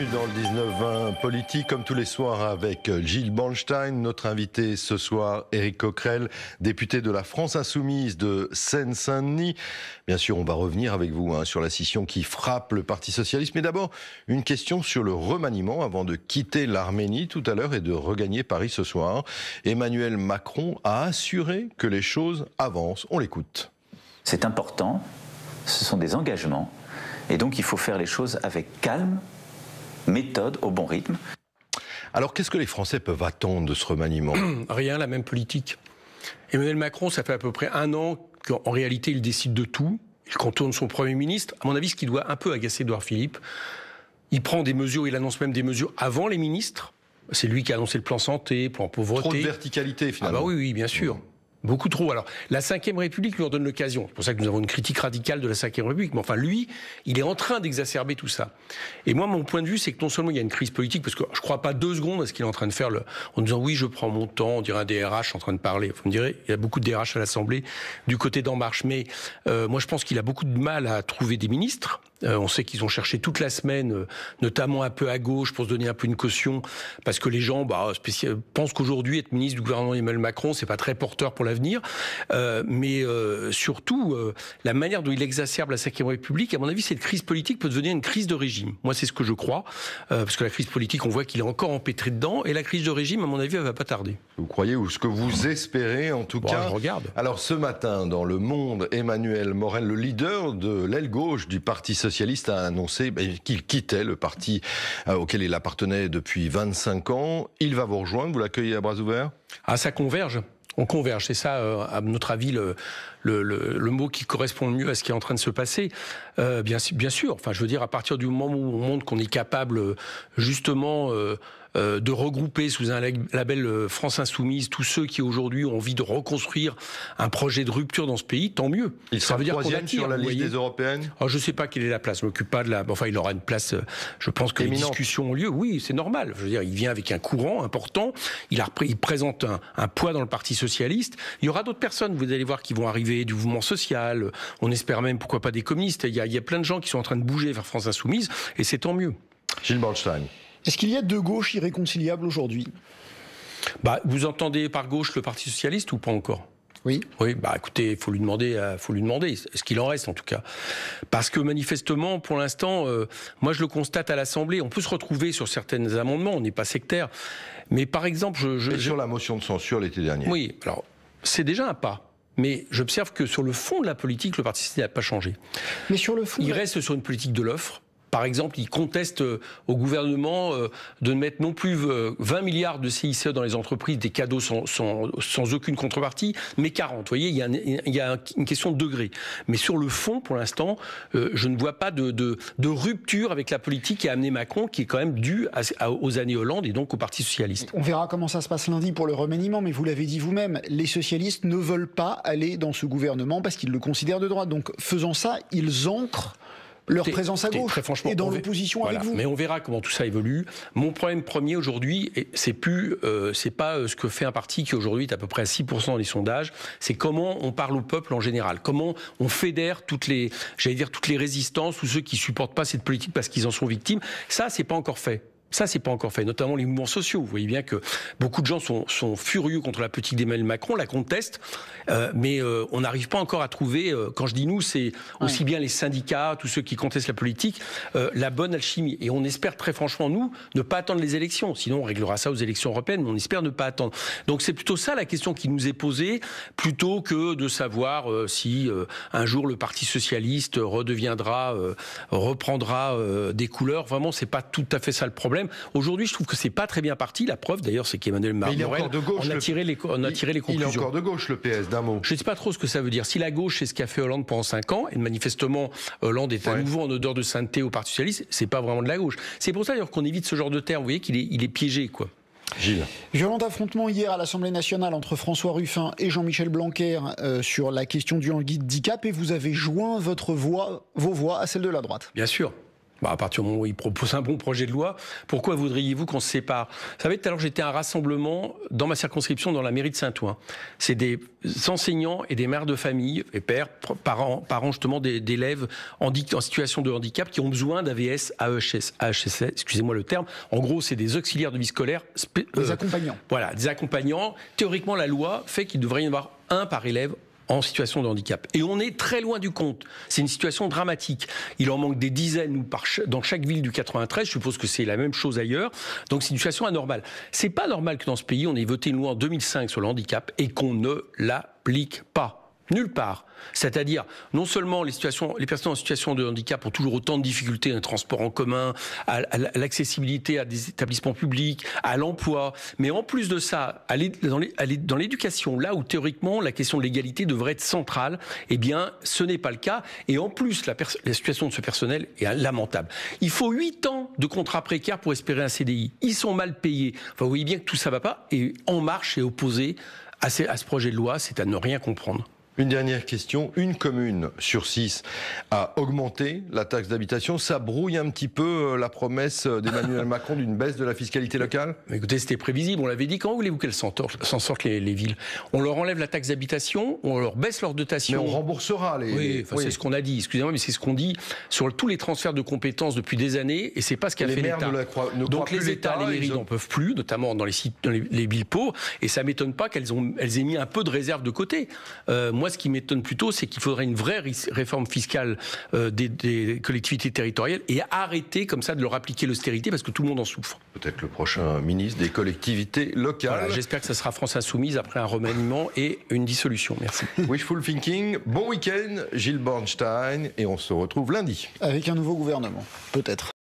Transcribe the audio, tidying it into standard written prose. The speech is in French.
Bienvenue dans le 19-20 politique, comme tous les soirs avec Gilles Bornstein. Notre invité ce soir, Éric Coquerel, député de la France Insoumise de Seine-Saint-Denis. Bien sûr, on va revenir avec vous sur la scission qui frappe le Parti Socialiste. Mais d'abord, une question sur le remaniement avant de quitter l'Arménie tout à l'heure et de regagner Paris ce soir. Emmanuel Macron a assuré que les choses avancent. On l'écoute. C'est important, ce sont des engagements. Et donc il faut faire les choses avec calme, méthode, au bon rythme. Alors qu'est-ce que les Français peuvent attendre de ce remaniement ? Rien, la même politique. Emmanuel Macron, ça fait à peu près 1 an qu'en réalité il décide de tout. Il contourne son Premier ministre. À mon avis, ce qui doit un peu agacer Édouard Philippe, il prend des mesures, il annonce même des mesures avant les ministres. C'est lui qui a annoncé le plan santé, plan pauvreté. Trop de verticalité finalement. Ah bah oui, bien sûr. Beaucoup trop. Alors, la Ve République lui en donne l'occasion. C'est pour ça que nous avons une critique radicale de la Ve République. Mais enfin, lui, il est en train d'exacerber tout ça. Et moi, mon point de vue, c'est que non seulement il y a une crise politique, parce que je ne crois pas 2 secondes à ce qu'il est en train de faire, en disant oui, je prends mon temps, on dirait un DRH en train de parler. Vous me direz, il y a beaucoup de DRH à l'Assemblée du côté d'En Marche. Mais moi, je pense qu'il a beaucoup de mal à trouver des ministres. On sait qu'ils ont cherché toute la semaine, notamment un peu à gauche, pour se donner un peu une caution, parce que les gens pensent qu'aujourd'hui, être ministre du gouvernement Emmanuel Macron, c'est pas très porteur pour l'avenir. Mais surtout, la manière dont il exacerbe la Ve République, à mon avis, cette crise politique peut devenir une crise de régime. Moi, c'est ce que je crois, parce que la crise politique, on voit qu'il est encore empêtré dedans, et la crise de régime, à mon avis, elle va pas tarder. Vous croyez, ou ce que vous espérez, en tout cas. Je regarde. Alors, ce matin, dans Le Monde, Emmanuel Morel, le leader de l'aile gauche du Parti Socialiste, a annoncé qu'il quittait le parti auquel il appartenait depuis 25 ans. Il va vous rejoindre, vous l'accueillez à bras ouverts ? Ah, ça converge. On converge, c'est ça, à notre avis, le mot qui correspond le mieux à ce qui est en train de se passer. Bien sûr, enfin, je veux dire, à partir du moment où on montre qu'on est capable, justement, de regrouper sous un label France Insoumise tous ceux qui aujourd'hui ont envie de reconstruire un projet de rupture dans ce pays, tant mieux. Il sera troisième sur la liste des européennes ? Je ne sais pas quelle est la place, je ne m'occupe pas de la... Enfin, il aura une place, je pense que éminente. Les discussions ont lieu. Oui, c'est normal. Je veux dire, il vient avec un courant important, il présente un poids dans le Parti Socialiste. Il y aura d'autres personnes, vous allez voir, qui vont arriver du mouvement social. On espère même, pourquoi pas, des communistes. Il y a plein de gens qui sont en train de bouger vers France Insoumise, et c'est tant mieux. Gilles Bornstein. Est-ce qu'il y a 2 gauches irréconciliables aujourd'hui ? Vous entendez par gauche le Parti Socialiste ou pas encore ? Oui. Oui, écoutez, il faut lui demander, ce qu'il en reste en tout cas. Parce que manifestement, pour l'instant, moi je le constate à l'Assemblée, on peut se retrouver sur certains amendements, on n'est pas sectaire. Mais par exemple, sur la motion de censure l'été dernier. Oui, alors c'est déjà un pas. Mais j'observe que sur le fond de la politique, le Parti Socialiste n'a pas changé. Mais sur le fond, il reste sur une politique de l'offre. Par exemple, il conteste au gouvernement de ne mettre non plus 20 milliards de CICE dans les entreprises, des cadeaux sans aucune contrepartie, mais 40. Vous voyez, il y a une question de degré. Mais sur le fond, pour l'instant, je ne vois pas de rupture avec la politique qui a amené Macron, qui est quand même due aux années Hollande et donc au Parti Socialiste. On verra comment ça se passe lundi pour le remaniement, mais vous l'avez dit vous-même, les socialistes ne veulent pas aller dans ce gouvernement parce qu'ils le considèrent de droite. Donc, faisant ça, ils ancrent leur présence à gauche et dans l'opposition avec vous. Mais on verra comment tout ça évolue. Mon problème premier aujourd'hui, c'est pas ce que fait un parti qui aujourd'hui est à peu près à 6% dans les sondages, c'est comment on parle au peuple en général, comment on fédère toutes les résistances ou ceux qui supportent pas cette politique parce qu'ils en sont victimes. Ça, c'est pas encore fait. Ça, c'est pas encore fait, notamment les mouvements sociaux. Vous voyez bien que beaucoup de gens sont furieux contre la politique d'Emmanuel Macron, la contestent, mais on n'arrive pas encore à trouver, quand je dis nous, c'est aussi bien les syndicats, tous ceux qui contestent la politique, la bonne alchimie. Et on espère très franchement, nous, ne pas attendre les élections. Sinon, on réglera ça aux élections européennes, mais on espère ne pas attendre. Donc c'est plutôt ça la question qui nous est posée, plutôt que de savoir si un jour le Parti Socialiste reprendra des couleurs. Vraiment, c'est pas tout à fait ça le problème. Aujourd'hui, je trouve que c'est pas très bien parti. La preuve, d'ailleurs, c'est qu'Emmanuel Morel, on a tiré les conclusions. Il est encore de gauche, le PS, d'un mot. Je ne sais pas trop ce que ça veut dire. Si la gauche, c'est ce qu'a fait Hollande pendant 5 ans, et manifestement, Hollande est à nouveau en odeur de sainteté au Parti Socialiste, c'est pas vraiment de la gauche. C'est pour ça, d'ailleurs, qu'on évite ce genre de terme. Vous voyez qu'il est piégé, quoi. Gilles. Violent affrontement hier à l'Assemblée nationale entre François Ruffin et Jean-Michel Blanquer sur la question du handicap, et vous avez joint vos voix à celle de la droite. Bien sûr. À partir du moment où il propose un bon projet de loi, pourquoi voudriez-vous qu'on se sépare? Vous savez, tout à l'heure, j'étais à un rassemblement dans ma circonscription, dans la mairie de Saint-Ouen. C'est des enseignants et des mères de famille, et pères, parents justement d'élèves en situation de handicap qui ont besoin d'AVS, AHS, excusez-moi le terme. En gros, c'est des auxiliaires de vie scolaire. Des accompagnants. Voilà, des accompagnants. Théoriquement, la loi fait qu'il devrait y en avoir un par élève en situation de handicap. Et on est très loin du compte. C'est une situation dramatique. Il en manque des dizaines dans chaque ville du 93. Je suppose que c'est la même chose ailleurs. Donc c'est une situation anormale. C'est pas normal que dans ce pays, on ait voté une loi en 2005 sur le handicap et qu'on ne l'applique pas. Nulle part. C'est-à-dire, non seulement les personnes en situation de handicap ont toujours autant de difficultés à un transport en commun, à l'accessibilité à des établissements publics, à l'emploi, mais en plus de ça, aller dans l'éducation, là où théoriquement la question de l'égalité devrait être centrale, eh bien, ce n'est pas le cas. Et en plus, la situation de ce personnel est lamentable. Il faut 8 ans de contrat précaire pour espérer un CDI. Ils sont mal payés. Enfin, vous voyez bien que tout ça ne va pas. Et En Marche est opposé à ce projet de loi, c'est à ne rien comprendre. Une dernière question. Une commune sur 6 a augmenté la taxe d'habitation. Ça brouille un petit peu la promesse d'Emmanuel Macron d'une baisse de la fiscalité locale? Écoutez, c'était prévisible. On l'avait dit. Quand voulez-vous qu'elles s'en sortent les villes? On leur enlève la taxe d'habitation, on leur baisse leur dotation. Mais on remboursera les... Oui, c'est ce qu'on a dit. Excusez-moi, mais c'est ce qu'on dit sur tous les transferts de compétences depuis des années, et c'est pas ce qu'a fait l'État. Donc les États, les mairies n'en peuvent plus, notamment dans les villes pauvres, et ça m'étonne pas qu'elles aient mis un peu de réserve de côté. Moi, ce qui m'étonne plutôt, c'est qu'il faudrait une vraie réforme fiscale des collectivités territoriales et arrêter comme ça de leur appliquer l'austérité parce que tout le monde en souffre. Peut-être le prochain ministre des collectivités locales. Voilà, j'espère que ça sera France Insoumise après un remaniement et une dissolution. Merci. Wishful thinking. Bon week-end, Gilles Bornstein, et on se retrouve lundi. Avec un nouveau gouvernement, peut-être.